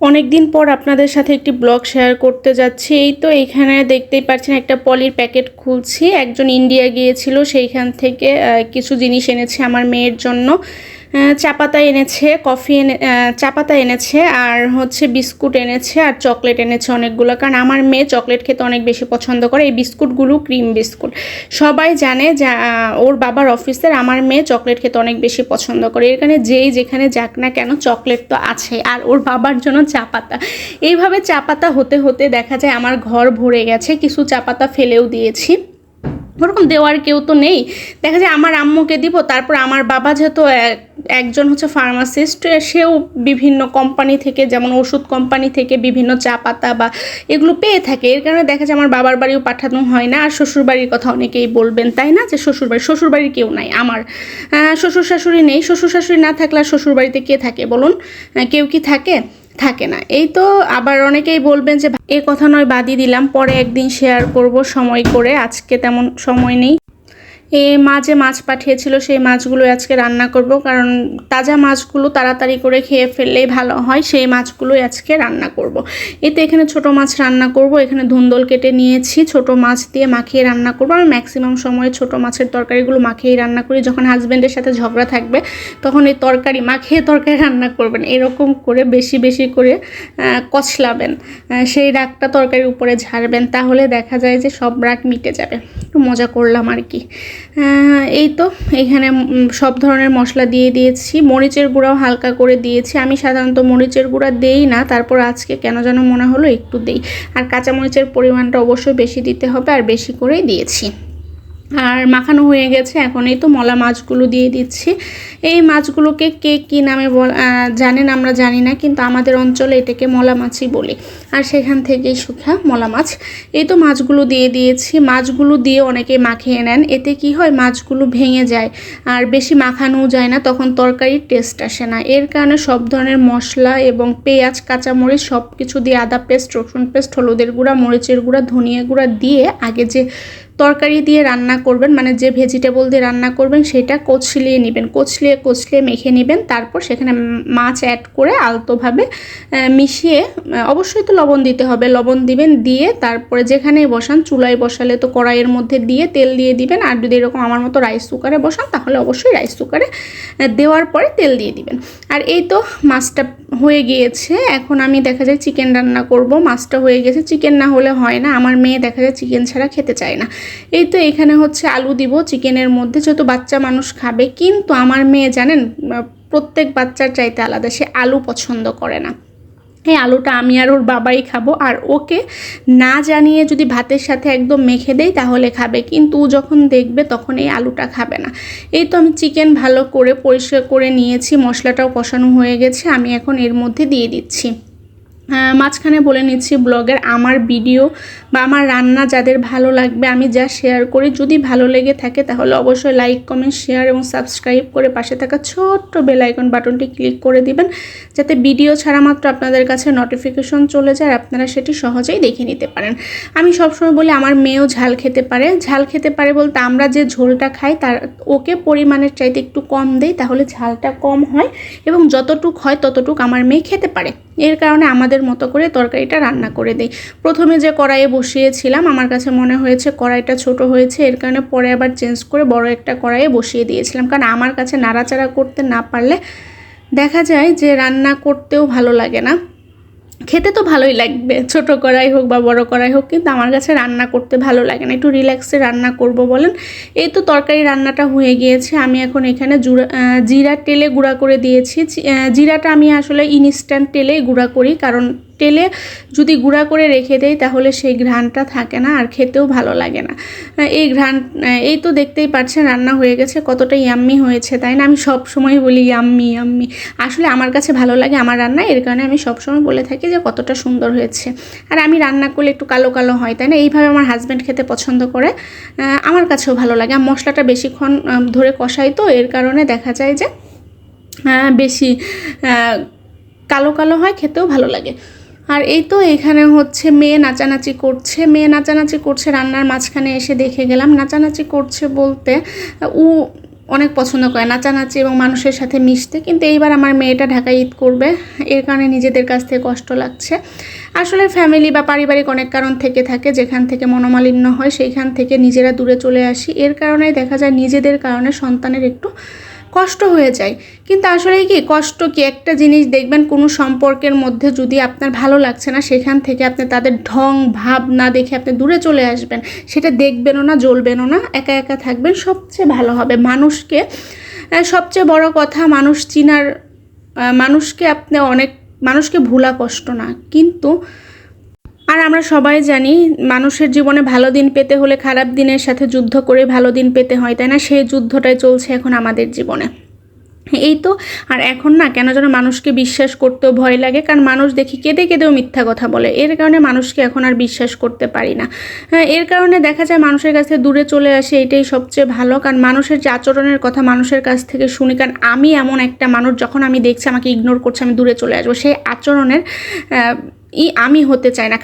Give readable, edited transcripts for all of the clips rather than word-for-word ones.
অনেক দিন পর আপনাদের সাথে একটি ব্লগ শেয়ার করতে যাচ্ছি। এই তো এখানে দেখতেই পাচ্ছেন একটা পলির প্যাকেট খুলছি। একজন ইন্ডিয়া গিয়েছিল, সেইখান থেকে কিছু জিনিস এনেছে আমার মেয়ের জন্য। চা পাতা এনেছে, চা পাতা এনেছে, আর হচ্ছে বিস্কুট এনেছে, আর চকলেট এনেছে অনেকগুলো। কারণ আমার মেয়ে চকলেট খেতে অনেক বেশি পছন্দ করে। এই বিস্কুটগুলো ক্রিম বিস্কুট। সবাই জানে যে ওর বাবার অফিসের আমার মেয়ে চকলেট খেতে অনেক বেশি পছন্দ করে। এখানে যেখানে যাক না কেন চকলেট তো আছে, আর ওর বাবার জন্য চা পাতা। এইভাবে চা পাতা হতে হতে দেখা যায় আমার ঘর ভরে গেছে। কিছু চা পাতা ফেলেও দিয়েছি, ওরকম দেওয়ার কেউ তো নেই। দেখা যায় আমার আম্মুকে দিব, তারপর আমার বাবা যেহেতু একজন হচ্ছে ফার্মাসিস্ট, সেও বিভিন্ন কোম্পানি থেকে, যেমন ওষুধ কোম্পানি থেকে বিভিন্ন চা পাতা বা এগুলো পেয়ে থাকে। এর কারণে দেখা যায় আমার বাবার বাড়িও পাঠানো হয় না। আর শ্বশুরবাড়ির কথা অনেকেই বলবেন, তাই না, যে শ্বশুরবাড়ির কেউ নাই আমার। শ্বশুর শাশুড়ি নেই। শ্বশুর শাশুড়ি না থাকলে আর শ্বশুরবাড়িতে কে থাকে বলুন? কেউ কি থাকে না। এই তো আবার অনেকেই বলবেন যে এ কথা নয় বাদই দিলাম, পরে একদিন শেয়ার করব সময় করে, আজকে তেমন সময় নেই। মা যে মাছ পাঠিয়েছিল সেই মাছগুলো আজকে রান্না করব, কারণ তাজা মাছগুলো তাড়াতাড়ি করে খেয়ে ফেললেই ভালো হয়। সেই মাছগুলোই আজকে রান্না করব। এতে এখানে ছোট মাছ রান্না করব। এখানে ধুন্দল কেটে নিয়েছি, ছোট মাছ দিয়ে মাখিয়ে রান্না করব। আমি ম্যাক্সিমাম সময় ছোট মাছের তরকারিগুলো মাখিয়েই রান্না করি। যখন হাজব্যান্ডের সাথে ঝগড়া থাকবে তখন এই মাখিয়ে তরকারি রান্না করবেন, এরকম করে বেশি বেশি করে কচলাবেন, সেই রাগটা তরকারির উপরে ঝাড়বেন, তাহলে দেখা যায় যে সব রাগ মিটে যাবে। একটু মজা করলাম আর কি। এই তো এখানে সব ধরনের মশলা দিয়ে দিয়েছি। মরিচের গুঁড়াও হালকা করে দিয়েছি। আমি সাধারণত মরিচের গুঁড়া দেই না, তারপর আজকে কেন যেন মনে হলো একটু দেই। আর কাঁচামরিচের পরিমাণটা অবশ্যই বেশি দিতে হবে, আর বেশি করেই দিয়েছি। আর মাখানো হয়ে গেছে। এখন এই তো মলা মাছগুলো দিয়ে দিচ্ছি। এই মাছগুলোকে কে কী নামে জানেন আমরা জানি না, কিন্তু আমাদের অঞ্চলে এটাকে মলা মাছই বলি। আর সেখান থেকেই শুখা মলা মাছ। এই তো মাছগুলো দিয়ে দিয়েছি। মাছগুলো দিয়ে অনেকে মাখিয়ে নেন, এতে কি হয় মাছগুলো ভেঙে যায়, আর বেশি মাখানোও যায় না, তখন তরকারির টেস্ট আসে না। এর কারণে সব ধরনের মশলা এবং পেঁয়াজ, কাঁচামরিচ সব কিছু দিয়ে, আদা পেস্ট, রসুন পেস্ট, হলুদের গুঁড়া, মরিচের গুঁড়া, ধনিয়া গুঁড়া দিয়ে আগে যে তরকারি দিয়ে রান্না করবেন, মানে যে ভেজিটেবল দিয়ে রান্না করবেন সেটা কচলিয়ে নেবেন, কচলিয়ে মেখে নেবেন। তারপর সেখানে মাছ অ্যাড করে আলতোভাবে মিশিয়ে, অবশ্যই তো লবণ দিতে হবে, লবণ দিবেন, দিয়ে তারপরে যেখানেই বসান, চুলায় বসালে তো কড়াইয়ের মধ্যে দিয়ে তেল দিয়ে দিবেন। আর যদি এরকম আমার মতো রাইস কুকারে বসান তাহলে অবশ্যই রাইস কুকারে দেওয়ার পরে তেল দিয়ে দিবেন। আর এই তো মাছটা হয়ে গিয়েছে। এখন আমি দেখা যায় চিকেন রান্না করব। মাছটা হয়ে গেছে, চিকেন না হলে হয় না। আমার মেয়ে দেখা যায় চিকেন ছাড়া খেতে চায় না। এই তো এখানে হচ্ছে আলু দিব চিকেনের মধ্যে, যেহেতু বাচ্চা মানুষ খাবে। কিন্তু আমার মেয়ে জানেন, প্রত্যেক বাচ্চার চাইতে আলাদা, সে আলু পছন্দ করে না। এই আলুটা আমি আর ওর বাবাই খাবো, আর ওকে না জানিয়ে যদি ভাতের সাথে একদম মেখে দেই তাহলে খাবে, কিন্তু ও যখন দেখবে তখন এই আলুটা খাবে না। এই তো আমি চিকেন ভালো করে পরিষ্কার করে নিয়েছি, মশলাটাও কষানো হয়ে গেছে। আমি এখন এর মধ্যে দিয়ে দিচ্ছি। মাঝখানে বলে নিচ্ছি, ব্লগের আমার ভিডিও বা আমার রান্না যাদের ভালো লাগবে, আমি যা শেয়ার করি, যদি ভালো লেগে থাকে তাহলে অবশ্যই লাইক, কমেন্ট, শেয়ার এবং সাবস্ক্রাইব করে পাশে থাকা ছোট্ট বেল আইকন বাটনটি ক্লিক করে দিবেন, যাতে ভিডিও ছাড়া মাত্র আপনাদের কাছে নোটিফিকেশন চলে যায়, আর আপনারা সেটি সহজেই দেখে নিতে পারেন। আমি সবসময় বলি আমার মেয়েও ঝাল খেতে পারে। ঝাল খেতে পারে বলতে আমরা যে ঝোলটা খাই তার ওকে পরিমাণের চাইতে একটু কম দেই, তাহলে ঝালটা কম হয় এবং যতটুক হয় ততটুক আমার মেয়ে খেতে পারে। এর কারণে আমাদের মতো করে তরকারিটা রান্না করে দেই। প্রথমে যে কড়াইয়ে বসিয়েছিলাম আমার কাছে মনে হয়েছে কড়াইটা ছোট হয়েছে, এর কারণে পরে আবার চেঞ্জ করে বড় একটা কড়াইয়ে বসিয়ে দিয়েছিলাম। কারণ আমার কাছে নাড়াচাড়া করতে না পারলে দেখা যায় যে রান্না করতেও ভালো লাগে না। খেতে তো ভালোই লাগবে, ছোট কড়াই হোক বা বড় কড়াই হোক, কিন্তু আমার কাছে রান্না করতে ভালো লাগে না। একটু রিল্যাক্সে রান্না করব বলেন। এই তো তরকারি রান্নাটা হয়ে গিয়েছে। আমি এখন এখানে জিরা তেলে গুঁড়া করে দিয়েছি। জিরাটা আমি আসলে ইনস্ট্যান্ট তেলেই গুঁড়া করি, কারণ তেলে যদি গুঁড়া করে রেখে দেই তাহলে সেই ঘ্রাণটা থাকে না, আর খেতেও ভালো লাগে না। এই তো দেখতেই পাচ্ছেন রান্না হয়ে গেছে, কতটা ইয়াম্মি হয়েছে, তাই না? আমি সব সময় বলি ইয়াম্মি ইয়াম্মি, আসলে আমার কাছে ভালো লাগে আমার রান্না, এর কারণে আমি সবসময় বলে থাকি যে কতটা সুন্দর হয়েছে। আর আমি রান্না করলে একটু কালো কালো হয়, তাই না? এইভাবে আমার হাজব্যান্ড খেতে পছন্দ করে, আমার কাছেও ভালো লাগে। আর মশলাটা বেশিক্ষণ ধরে কষাই, তো এর কারণে দেখা যায় যে বেশি কালো কালো হয়, খেতেও ভালো লাগে। আর এই তো এখানে হচ্ছে মেয়ে নাচানাচি করছে রান্নার মাঝখানে এসে দেখে গেলাম। নাচানাচি করছে বলতে ও অনেক পছন্দ করে নাচানাচি এবং মানুষের সাথে মিশতে। কিন্তু এইবার আমার মেয়েটা ঢাকায় ঈদ করবে, এর কারণে নিজেদের কাছ থেকে কষ্ট লাগছে। আসলে ফ্যামিলি বা পারিবারিক অনেক কারণ থেকে থাকে, যেখান থেকে মনোমালিন্য হয় সেইখান থেকে নিজেরা দূরে চলে আসি। এর কারণেই দেখা যায় নিজেদের কারণে সন্তানের একটু কষ্ট হয়ে যায়। কিন্তু আসলে কি কষ্ট কি, একটা জিনিস দেখবেন কোনো সম্পর্কের মধ্যে যদি আপনার ভালো লাগছে না, সেখান থেকে আপনি তাদের ঢং ভাব না দেখে আপনি দূরে চলে আসবেন, সেটা দেখবেনও না, জ্বলবেনও না, একা একা থাকবেন, সবচেয়ে ভালো হবে। মানুষকে সবচেয়ে বড় কথা, মানুষ চিনার মানুষকে ভোলা কষ্ট না, কিন্তু আর আমরা সবাই জানি মানুষের জীবনে ভালো দিন পেতে হলে খারাপ দিনের সাথে যুদ্ধ করে ভালো দিন পেতে হয়, তাই না? সেই যুদ্ধটাই চলছে এখন আমাদের জীবনে। এই তো। আর এখন না কেন যেন মানুষকে বিশ্বাস করতেও ভয় লাগে, কারণ মানুষ দেখি কেঁদে কেঁদেও মিথ্যা কথা বলে। এর কারণে মানুষকে এখন আর বিশ্বাস করতে পারি না। এর কারণে দেখা যায় মানুষের কাছ থেকে দূরে চলে আসে, এটাই সবচেয়ে ভালো। কারণ মানুষের যে আচরণের কথা মানুষের কাছ থেকে শুনি, কারণ আমি এমন একটা মানুষ, যখন আমি দেখছি আমাকে ইগনোর করছে, আমি দূরে চলে আসবো। সেই আচরণের আমি হতে চাই না।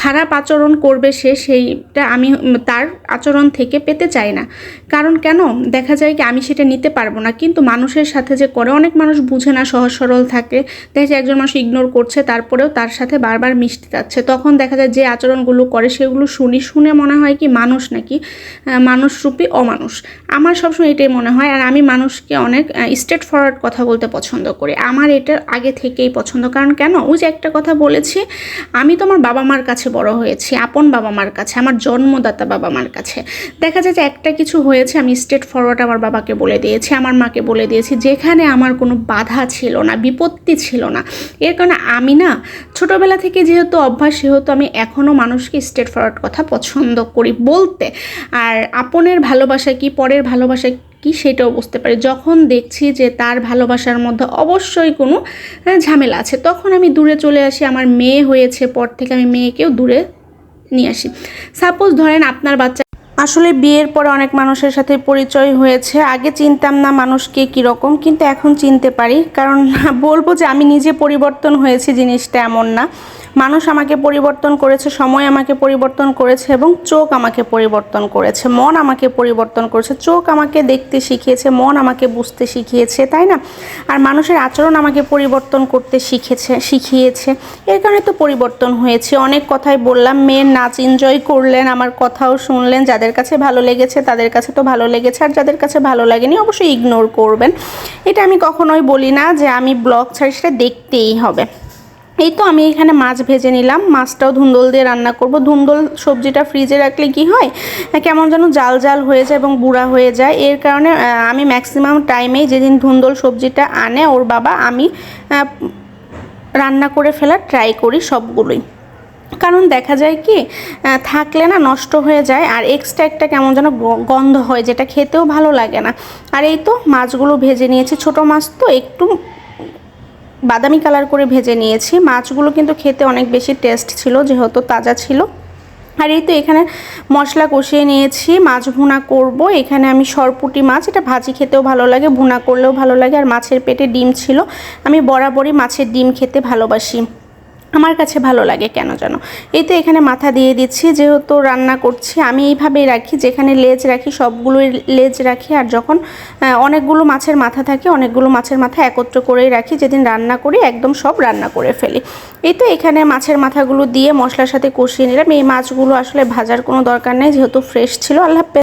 খারাপ আচরণ করবে সেইটা আমি তার আচরণ থেকে পেতে চাই না। কারণ কেন দেখা যায় কি আমি সেটা নিতে পারবো না। কিন্তু মানুষের সাথে যে করে, অনেক মানুষ বুঝে না, সহজ সরল থাকে, দেখা যায় একজন মানুষ ইগনোর করছে তারপরেও তার সাথে বারবার মিশতে যাচ্ছে, তখন দেখা যায় যে আচরণগুলো করে সেগুলো শুনে মনে হয় কি মানুষ নাকি মানুষরূপী অমানুষ। আমার সবসময় এটাই মনে হয়। আর আমি মানুষকে অনেক স্ট্রেট ফরওয়ার্ড কথা বলতে পছন্দ করি, আমার এটা আগে থেকেই পছন্দ। কারণ কেন, ওই যে একটা কথা বলেছি, আমি তো আমার বাবা মার কাছে বড় হয়েছি, আপন বাবা মার কাছে, আমার জন্মদাতা বাবা মার কাছে। দেখা যায় যে একটা কিছু হয়েছে, আমি স্ট্রেট ফরওয়ার্ড আমার বাবাকে বলে দিয়েছি, আমার মাকে বলে দিয়েছি, যেখানে আমার কোনো বাধা ছিল না, বিপত্তি ছিল না। এর কারণে আমি না ছোটোবেলা থেকে যেহেতু অভ্যাস, সেহেতু আমি এখনও মানুষকে স্ট্রেট ফরওয়ার্ড কথা পছন্দ করি বলতে। আর আপনের ভালোবাসা কি, পরের ভালোবাসা কি, সেটাও বুঝতে পারি। যখন দেখছি যে তার ভালোবাসার মধ্যে অবশ্যই কোনো ঝামেলা আছে, তখন আমি দূরে চলে আসি। আমার মেয়ে হয়েছে পর থেকে আমি মেয়েকেও দূরে নিয়ে আসি। সাপোজ ধরেন আপনার বাচ্চা, আসলে বিয়ের পরে অনেক মানুষের সাথে পরিচয় হয়েছে, আগে চিনতাম না মানুষকে কীরকম, কিন্তু এখন চিনতে পারি। কারণ বলবো যে আমি নিজে পরিবর্তন হয়েছি জিনিসটা এমন না, মানুষ আমাকে পরিবর্তন করেছে, সময় আমাকে পরিবর্তন করেছে, এবং চোখ আমাকে পরিবর্তন করেছে, মন আমাকে পরিবর্তন করেছে। চোখ আমাকে দেখতে শিখিয়েছে, মন আমাকে বুঝতে শিখিয়েছে, তাই না? আর মানুষের আচরণ আমাকে পরিবর্তন করতে শিখিয়েছে। এর কারণে তো পরিবর্তন হয়েছে। অনেক কথাই বললাম, মেয়ের নাচ এনজয় করলেন, আমার কথাও শুনলেন। যাদের কাছে ভালো লেগেছে তাদের কাছে তো ভালো লেগেছে, আর যাদের কাছে ভালো লাগেনি অবশ্যই ইগনোর করবেন। এটা আমি কখনোই বলি না যে আমি ব্লগ ছাড়ি, সেটা দেখতেই হবে। এই তো আমি এখানে মাছ ভেজে নিলাম, মাছটাও ধুন্দল দিয়ে রান্না করব। ধুন্দল সবজিটা ফ্রিজে রাখলে কি হয়, কেমন যেন জাল জাল হয়ে যায় এবং বুড়া হয়ে যায়। এর কারণে আমি ম্যাক্সিমাম টাইমেই যেদিন ধুন্দল সবজিটা আনে ওর বাবা, আমি রান্না করে ফেলার ট্রাই করি সবগুলোই। কারণ দেখা যায় কি থাকলে না নষ্ট হয়ে যায়, আর এক্সট্রা একটা কেমন যেন গন্ধ হয়, যেটা খেতেও ভালো লাগে না। আর এই তো মাছগুলো ভেজে নিয়েছি, ছোট মাছ তো একটু বাদামি কালার করে ভেজে নিয়েছি। মাছগুলো কিন্তু খেতে অনেক বেশি টেস্ট ছিল, যেহেতু তাজা ছিল। আর এই তো এখানে মশলা কষিয়ে নিয়েছি, মাছ ভুনা করব। এখানে আমি সরপুঁটি মাছ, এটা ভাজি খেতেও ভালো লাগে, ভুনা করলেও ভালো লাগে। আর মাছের পেটে ডিম ছিল, আমি বরাবরই মাছের ডিম খেতে ভালোবাসি, আমার কাছে ভালো লাগে কেন জানো। এই তো এখানে মাথা দিয়ে দিচ্ছি, যেহেতু রান্না করছি আমি এইভাবেই রাখি, যেখানে লেজ রাখি সবগুলোই লেজ রাখি। আর যখন অনেকগুলো মাছের মাথা থাকে, অনেকগুলো মাছের মাথা একত্র করেই রাখি, যেদিন রান্না করি একদম সব রান্না করে ফেলি। এই তো এখানে মাছের মাথাগুলো দিয়ে মশলার সাথে কষিয়ে নিলাম। এই মাছগুলো আসলে ভাজার কোনো দরকার নেই, যেহেতু ফ্রেশ ছিল। আল্লাহ হাফেজ।